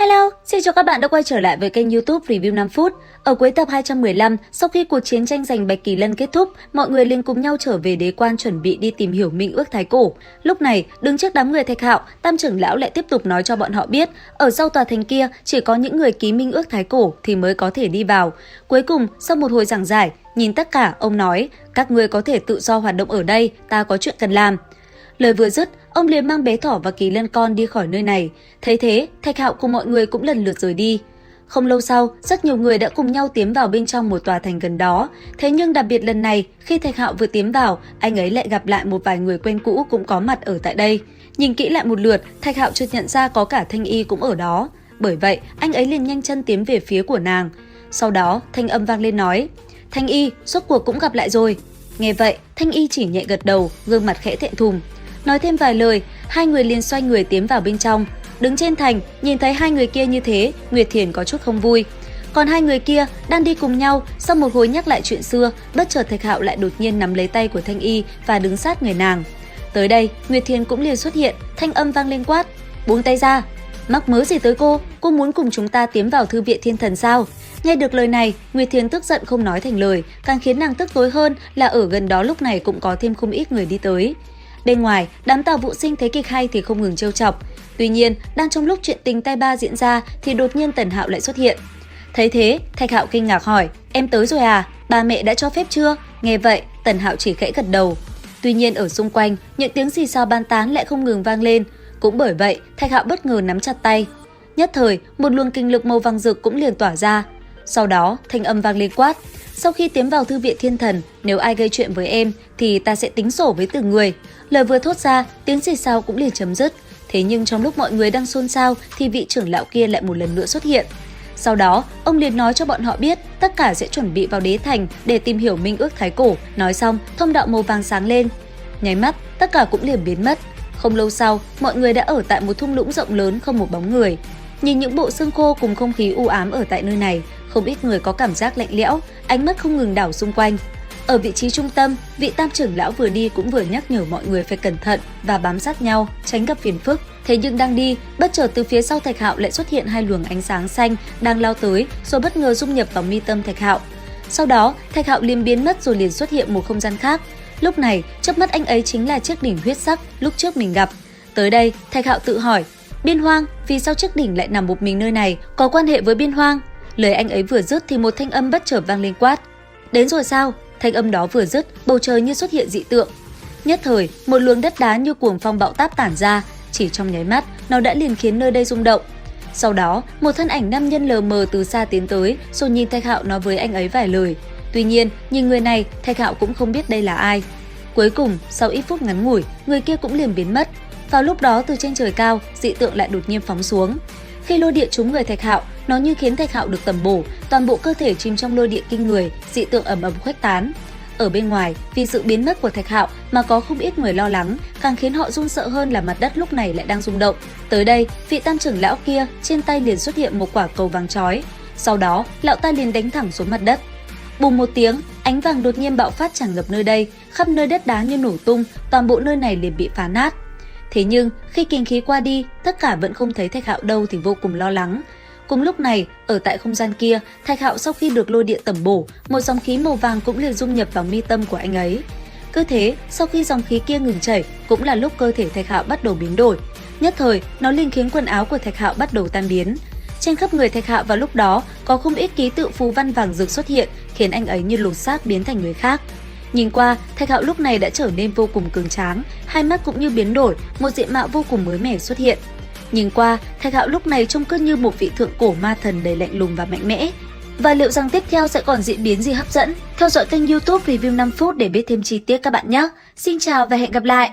Hello, xin chào các bạn đã quay trở lại với kênh YouTube Review 5 phút. Ở cuối tập 215, sau khi cuộc chiến tranh giành Bạch Kỳ Lân kết thúc, mọi người liền cùng nhau trở về đế quan chuẩn bị đi tìm hiểu minh ước thái cổ. Lúc này, đứng trước đám người Thạch Hạo, Tam trưởng lão lại tiếp tục nói cho bọn họ biết, ở sau tòa thành kia chỉ có những người ký minh ước thái cổ thì mới có thể đi vào. Cuối cùng, sau một hồi giảng giải, nhìn tất cả, ông nói, các ngươi có thể tự do hoạt động ở đây, ta có chuyện cần làm. Lời vừa dứt, ông liền mang bé thỏ và Kỳ Lân con đi khỏi nơi này. Thấy thế, Thạch Hạo cùng mọi người cũng lần lượt rời đi. Không lâu sau, rất nhiều người đã cùng nhau tiến vào bên trong một tòa thành gần đó. Thế nhưng đặc biệt lần này, khi Thạch Hạo vừa tiến vào, anh ấy lại gặp lại một vài người quen cũ cũng có mặt ở tại đây. Nhìn kỹ lại một lượt, Thạch Hạo chợt nhận ra có cả Thanh Y cũng ở đó. Bởi vậy, anh ấy liền nhanh chân tiến về phía của nàng. Sau đó, thanh âm vang lên nói, Thanh Y, rốt cuộc cũng gặp lại rồi. Nghe vậy, Thanh Y chỉ nhẹ gật đầu, gương mặt khẽ thẹn thùng. Nói thêm vài lời, hai người liền xoay người tiến vào bên trong. Đứng trên thành, nhìn thấy hai người kia như thế, Nguyệt Thiền có chút không vui. Còn hai người kia đang đi cùng nhau, sau một hồi nhắc lại chuyện xưa, bất chợt Thạch Hạo lại đột nhiên nắm lấy tay của Thanh Y và đứng sát người nàng. Tới đây, Nguyệt Thiền cũng liền xuất hiện, thanh âm vang lên quát, buông tay ra. Mắc mớ gì tới cô muốn cùng chúng ta tiến vào thư viện thiên thần sao? Nghe được lời này, Nguyệt Thiền tức giận không nói thành lời, càng khiến nàng tức tối hơn là ở gần đó lúc này cũng có thêm không ít người đi tới. Bên ngoài, đám Tào Vũ Sinh thấy kịch hay thì không ngừng trêu chọc. Tuy nhiên, đang trong lúc chuyện tình tay ba diễn ra thì đột nhiên Tần Hạo lại xuất hiện. Thấy thế, Thạch Hạo kinh ngạc hỏi, em tới rồi à? Ba mẹ đã cho phép chưa? Nghe vậy, Tần Hạo chỉ khẽ gật đầu. Tuy nhiên ở xung quanh, những tiếng xì xào bàn tán lại không ngừng vang lên. Cũng bởi vậy, Thạch Hạo bất ngờ nắm chặt tay. Nhất thời, một luồng kinh lực màu vàng rực cũng liền tỏa ra. Sau đó, thanh âm vang lên quát, sau khi tiến vào thư viện thiên thần, nếu ai gây chuyện với em thì ta sẽ tính sổ với từng người. Lời vừa thốt ra, tiếng xì xào cũng liền chấm dứt. Thế nhưng trong lúc mọi người đang xôn xao thì vị trưởng lão kia lại một lần nữa xuất hiện. Sau đó, ông liền nói cho bọn họ biết tất cả sẽ chuẩn bị vào đế thành để tìm hiểu minh ước thái cổ. Nói xong, thông đạo màu vàng sáng lên. Nháy mắt, tất cả cũng liền biến mất. Không lâu sau, mọi người đã ở tại một thung lũng rộng lớn không một bóng người. Nhìn những bộ xương khô cùng không khí u ám ở tại nơi này, không ít người có cảm giác lạnh lẽo, ánh mắt không ngừng đảo xung quanh. Ở vị trí trung tâm, vị Tam trưởng lão vừa đi cũng vừa nhắc nhở mọi người phải cẩn thận và bám sát nhau, tránh gặp phiền phức. Thế nhưng đang đi, bất chợt từ phía sau Thạch Hạo lại xuất hiện hai luồng ánh sáng xanh đang lao tới, rồi bất ngờ dung nhập vào mi tâm Thạch Hạo. Sau đó, Thạch Hạo liền biến mất rồi liền xuất hiện một không gian khác. Lúc này, chớp mắt anh ấy chính là chiếc đỉnh huyết sắc lúc trước mình gặp. Tới đây, Thạch Hạo tự hỏi, Biên Hoang, vì sao chiếc đỉnh lại nằm một mình nơi này, có quan hệ với Biên Hoang? Lời anh ấy vừa dứt thì một thanh âm bất chợt vang lên quát, đến rồi sao? Thanh âm đó vừa dứt, bầu trời như xuất hiện dị tượng. Nhất thời, một luồng đất đá như cuồng phong bão táp tản ra, chỉ trong nháy mắt, nó đã liền khiến nơi đây rung động. Sau đó, một thân ảnh nam nhân lờ mờ từ xa tiến tới, rồi nhìn Thạch Hạo nói với anh ấy vài lời. Tuy nhiên, nhìn người này, Thạch Hạo cũng không biết đây là ai. Cuối cùng, sau ít phút ngắn ngủi, người kia cũng liền biến mất. Vào lúc đó, từ trên trời cao, dị tượng lại đột nhiên phóng xuống. Khi lôi điện trúng người Thạch Hạo, nó như khiến Thạch Hạo được tầm bổ, toàn bộ cơ thể chìm trong lôi điện kinh người, dị tượng ầm ầm khuếch tán. Ở bên ngoài, vì sự biến mất của Thạch Hạo mà có không ít người lo lắng, càng khiến họ run sợ hơn là mặt đất lúc này lại đang rung động. Tới đây, vị Tam trưởng lão kia trên tay liền xuất hiện một quả cầu vàng chói. Sau đó, lão ta liền đánh thẳng xuống mặt đất. Bùng một tiếng, ánh vàng đột nhiên bạo phát tràn ngập nơi đây, khắp nơi đất đá như nổ tung, toàn bộ nơi này liền bị phá nát. Thế nhưng, khi kinh khí qua đi, tất cả vẫn không thấy Thạch Hạo đâu thì vô cùng lo lắng. Cùng lúc này, ở tại không gian kia, Thạch Hạo sau khi được lôi điện tẩm bổ, một dòng khí màu vàng cũng liền dung nhập vào mi tâm của anh ấy. Cứ thế, sau khi dòng khí kia ngừng chảy, cũng là lúc cơ thể Thạch Hạo bắt đầu biến đổi. Nhất thời, nó liền khiến quần áo của Thạch Hạo bắt đầu tan biến. Trên khắp người Thạch Hạo vào lúc đó, có không ít ký tự phù văn vàng rực xuất hiện, khiến anh ấy như lột xác biến thành người khác. Nhìn qua, Thạch Hạo lúc này đã trở nên vô cùng cường tráng, hai mắt cũng như biến đổi, một diện mạo vô cùng mới mẻ xuất hiện. Nhìn qua, Thạch Hạo lúc này trông cứ như một vị thượng cổ ma thần đầy lạnh lùng và mạnh mẽ. Và liệu rằng tiếp theo sẽ còn diễn biến gì hấp dẫn? Theo dõi kênh YouTube Review 5 phút để biết thêm chi tiết các bạn nhé. Xin chào và hẹn gặp lại!